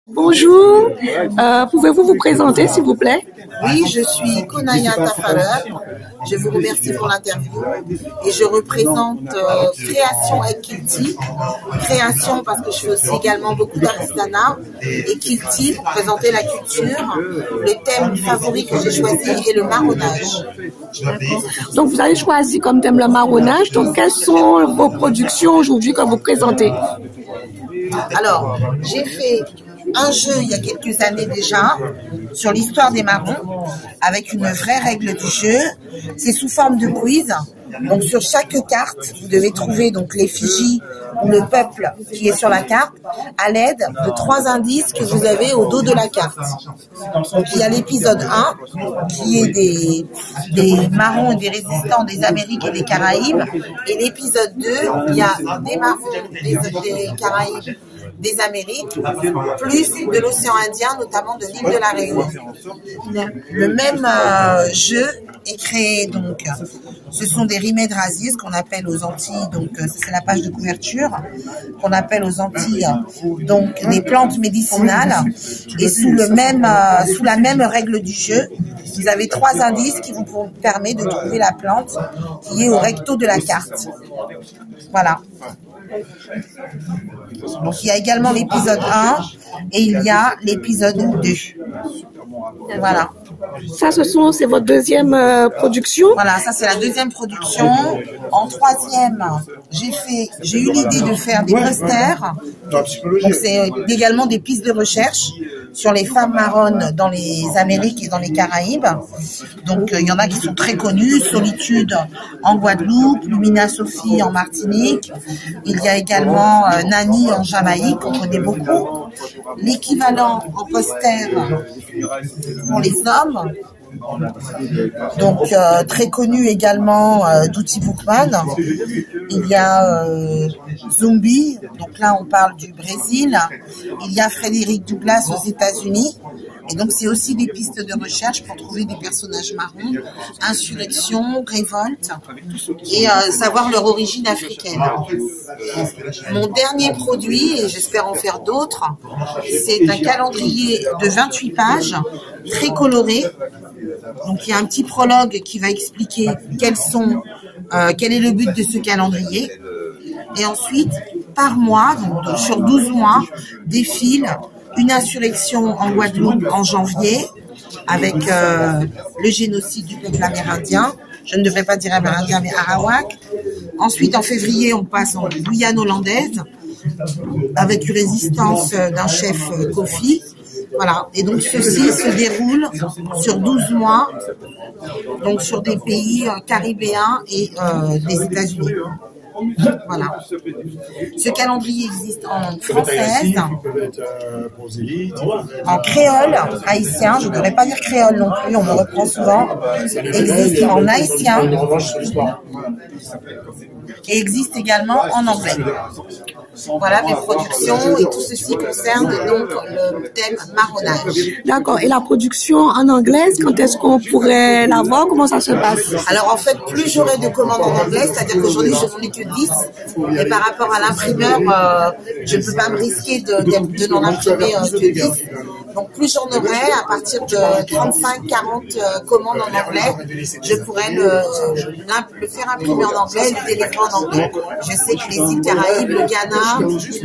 Bonjour, pouvez-vous vous présenter s'il vous plaît? Oui, je suis Konaya Tafarer. Je vous remercie pour l'interview et je représente Création et Kilti. Création parce que je fais aussi également beaucoup d'artisanat et Kilti pour présenter la culture. Le thème favori que j'ai choisi est le marronnage. Donc vous avez choisi comme thème le marronnage. Donc quelles sont vos productions aujourd'hui que vous présentez? Alors, j'ai fait un jeu il y a quelques années déjà sur l'histoire des marrons avec une vraie règle du jeu. C'est sous forme de quiz. Donc sur chaque carte, vous devez trouver donc l'effigie ou le peuple qui est sur la carte à l'aide de 3 indices que vous avez au dos de la carte. Donc il y a l'épisode 1 qui est des marrons et des résistants des Amériques et des Caraïbes, et l'épisode 2 il y a des marrons des Caraïbes, des Amériques, plus de l'océan Indien, notamment de l'île de la Réunion. Le même jeu est créé, donc ce sont des rimets de rasier, ce qu'on appelle aux Antilles, donc c'est la page de couverture, qu'on appelle aux Antilles donc des plantes médicinales, et sous la même règle du jeu, vous avez 3 indices qui vous permettent de trouver la plante qui est au recto de la carte. Voilà. Donc il y a également l'épisode 1 et il y a l'épisode 2. Voilà. Ça, c'est votre deuxième production? Voilà, ça c'est la deuxième production. En troisième, j'ai eu l'idée de faire des posters. Donc c'est également des pistes de recherche sur les femmes marronnes dans les Amériques et dans les Caraïbes. Donc il y en a qui sont très connues: Solitude en Guadeloupe, Lumina Sophie en Martinique. Il y a également Nani en Jamaïque, qu'on connaît beaucoup. L'équivalent en poster pour les hommes, donc très connu également d'Outi Bookman. Il y a Zombie, donc là on parle du Brésil. Il y a Frédéric Douglas aux États-Unis. Et donc c'est aussi des pistes de recherche pour trouver des personnages marrons, insurrection, révolte, et savoir leur origine africaine. Mon dernier produit, et j'espère en faire d'autres, c'est un calendrier de 28 pages, très coloré. Donc il y a un petit prologue qui va expliquer quel est le but de ce calendrier. Et ensuite, par mois, donc sur 12 mois, défile une insurrection en Guadeloupe en janvier avec le génocide du peuple amérindien. Je ne devrais pas dire amérindien, mais arawak. Ensuite, en février, on passe en Guyane hollandaise avec une résistance d'un chef Kofi. Voilà. Et donc, ceci se déroule sur 12 mois, donc sur des pays caribéens et des États-Unis. Voilà. Ce calendrier existe en française, en créole haïtien, je ne devrais pas dire créole non plus, on me reprend souvent, existe en haïtien et existe également en anglais. Voilà mes productions, et tout ceci concerne donc le thème marronnage. D'accord. Et la production en anglaise, quand est-ce qu'on pourrait la voir? Comment ça se passe? Alors en fait, plus j'aurai de commandes en anglais, c'est-à-dire qu'aujourd'hui je n'en ai que 10, et par rapport à l'imprimeur, je ne peux pas me risquer de n'en imprimer que 10. Donc plus j'en aurai, à partir de 35-40 commandes en anglais, je pourrais le faire imprimer en anglais et le délivrer en anglais. Je sais que les îles Caraïbes, le Ghana,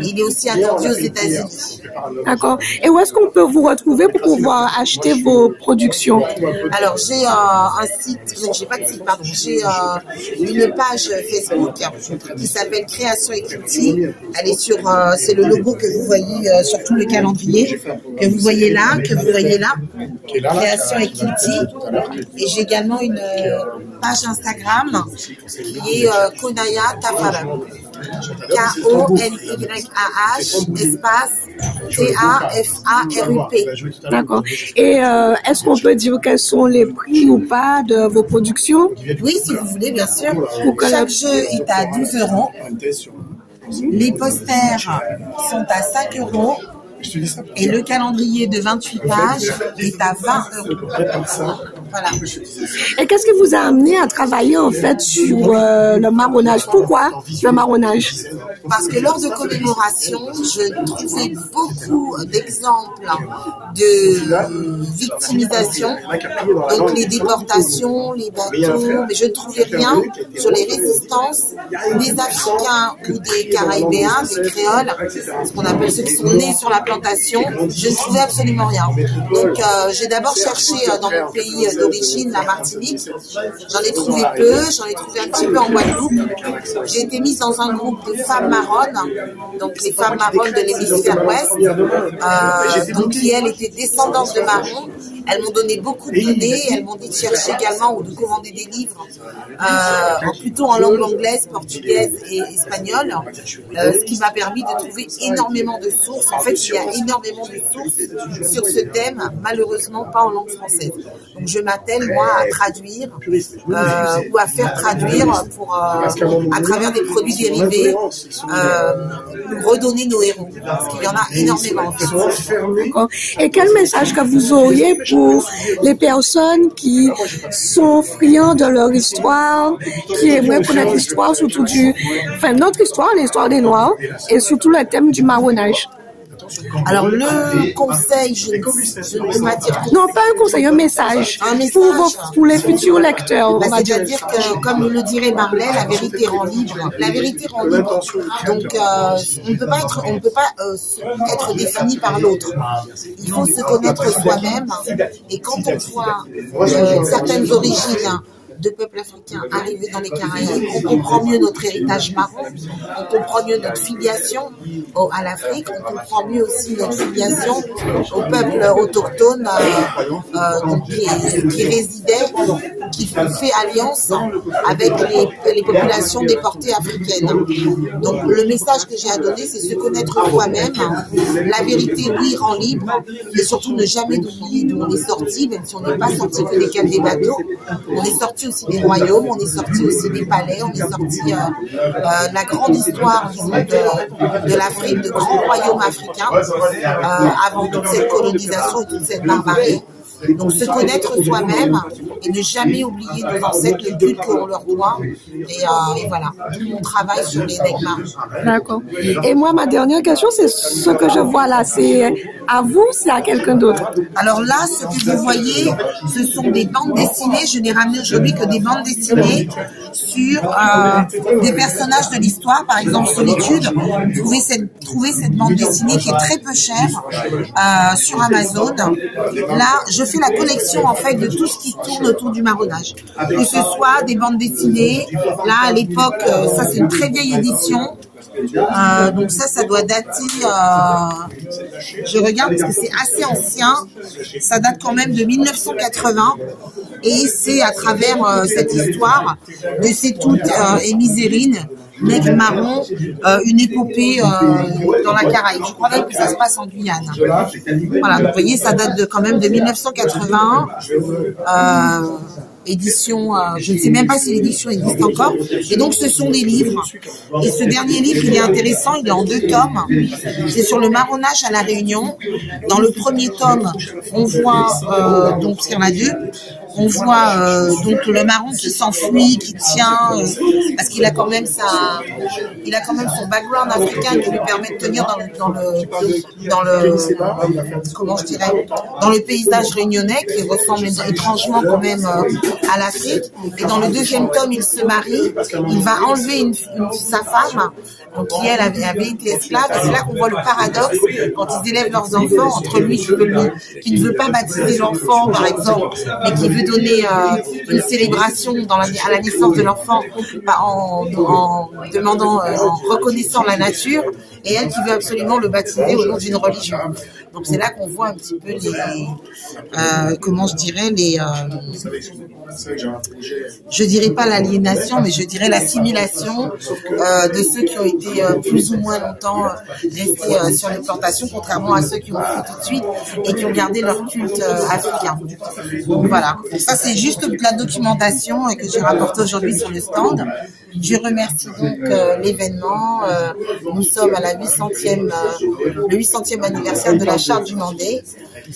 il est aussi attendu aux États-Unis. D'accord. Et où est-ce qu'on peut vous retrouver pour pouvoir acheter vos productions? Alors j'ai un site, non j'ai pas de site, pardon, j'ai une page Facebook qui s'appelle Création et Kilti. Elle est sur, c'est le logo que vous voyez sur tout le calendrier, que vous voyez là, Création et Kilti. Et j'ai également une page Instagram qui est Konaya Tafarer. K-O-N-Y-A-H espace T-A-F-A-R-U-P. D'accord. Et est-ce qu'on peut dire quels sont les prix ou pas de vos productions? Oui, si vous voulez, bien sûr. Chaque jeu est à 12 €. Les posters sont à 5 €. Et le calendrier de 28 pages est à 20 €. Voilà. Et qu'est-ce qui vous a amené à travailler en fait sur le marronnage? Pourquoi le marronnage? Parce que lors de commémorations, je trouvais beaucoup d'exemples de victimisation, donc les déportations, les bateaux, mais je ne trouvais rien sur les résistances des Africains ou des Caraïbéens, des Créoles, ce qu'on appelle ceux qui sont nés sur la plantation. Je ne trouvais absolument rien. Donc j'ai d'abord cherché dans mon pays d'origine, la Martinique. J'en ai trouvé peu, j'en ai trouvé un petit peu en Guadeloupe. J'ai été mise dans un groupe de femmes marronnes, donc les femmes marronnes de l'hémisphère ouest, donc qui elles étaient descendantes de marrons. Elles m'ont donné beaucoup de données, elles m'ont dit de chercher également ou de commander des livres plutôt en langue anglaise, portugaise et espagnole, ce qui m'a permis de trouver énormément de sources. En fait, il y a énormément de sources sur ce thème, malheureusement pas en langue française. Donc je m'attelle moi à traduire ou à faire traduire pour à travers des produits dérivés redonner nos héros, parce qu'il y en a énormément en fait. Et quel message que vous auriez pour les personnes qui sont friands de leur histoire, qui aimeraient connaître l'histoire, surtout notre histoire, l'histoire des Noirs, et surtout le thème du marronnage? Alors le conseil, je ne peux pas dire. Non, pas un conseil, un message. Pour les futurs lecteurs. C'est-à-dire que, comme le dirait Marley, la vérité rend libre. La vérité rend libre. Donc on ne peut pas être défini par l'autre. Il faut se connaître soi-même. Et quand on voit certaines origines de peuples africains arrivés dans les Caraïbes, on comprend mieux notre héritage marron, on comprend mieux notre filiation à l'Afrique, on comprend mieux aussi notre filiation aux peuples autochtones qui résidaient, qui fait alliance avec les populations déportées africaines. Donc le message que j'ai à donner, c'est se connaître soi-même. La vérité, oui, rend libre, et surtout ne jamais oublier d'où on est sorti, même si on n'est pas sorti que des cales des bateaux, on est sorti aussi des royaumes, on est sorti aussi des palais, on est sorti de la grande histoire de l'Afrique, de grands royaumes africains, avant toute cette colonisation et toute cette barbarie. Donc se connaître soi-même et ne jamais oublier nos ancêtres, le culte qu'on leur doit. Et voilà, on travaille sur les Nègres. D'accord. Et moi, ma dernière question, c'est ce que je vois là. C'est à vous, c'est à quelqu'un d'autre? Alors là, ce que vous voyez, ce sont des bandes dessinées. Je n'ai ramené aujourd'hui que des bandes dessinées sur des personnages de l'histoire. Par exemple, Solitude. Trouvez cette bande dessinée qui est très peu chère sur Amazon. Là, je fais la collection en fait de tout ce qui tourne autour du marronnage, que ce soit des bandes dessinées. Là, à l'époque, ça c'est une très vieille édition. Donc ça doit dater. Je regarde parce que c'est assez ancien. Ça date quand même de 1980. Et c'est à travers cette histoire de Sétout et Misérine, Nègre Marron, une épopée dans la Caraïbe. Je crois même que ça se passe en Guyane. Voilà, donc vous voyez, ça date quand même de 1980. Édition, je ne sais même pas si l'édition existe encore. Et donc, ce sont des livres. Et ce dernier livre, il est intéressant, il est en 2 tomes. C'est sur le marronnage à La Réunion. Dans le premier tome, on voit, donc il y en a 2. On voit donc le marron qui s'enfuit, qui tient, parce qu'il a quand même son background africain qui lui permet de tenir dans le paysage réunionnais qui ressemble étrangement quand même à l'Afrique. Et dans le 2e tome, il se marie, il va enlever sa femme, donc qui elle avait été esclave. Et c'est là qu'on voit le paradoxe quand ils élèvent leurs enfants entre lui qui ne veut pas baptiser l'enfant par exemple, mais qui veut donner une célébration à la naissance de l'enfant en demandant, en reconnaissant la nature, et elle qui veut absolument le baptiser au nom d'une religion. Donc c'est là qu'on voit un petit peu je dirais pas l'aliénation, mais je dirais l'assimilation de ceux qui ont été plus ou moins longtemps restés sur les plantations, contrairement à ceux qui ont fait tout de suite et qui ont gardé leur culte africain. Donc voilà, ça c'est juste de la documentation que j'ai rapportée aujourd'hui sur le stand. Je remercie donc l'événement. Nous sommes à le 800e anniversaire de la Charte du Mandé.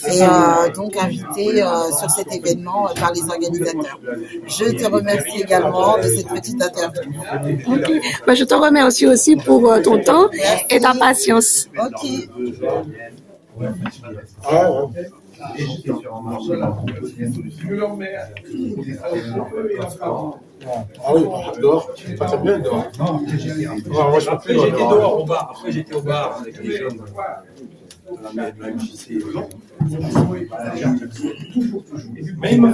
et donc invité sur cet événement par les organisateurs. Je te remercie également de cette petite interview. Ok, ben, je te remercie aussi pour ton temps et ta patience. Ok. Ah oui, dehors, pas très bien dehors. Moi, après, j'étais dehors au bar. Après, j'étais au bar avec les jeunes de la MJC. Mais il me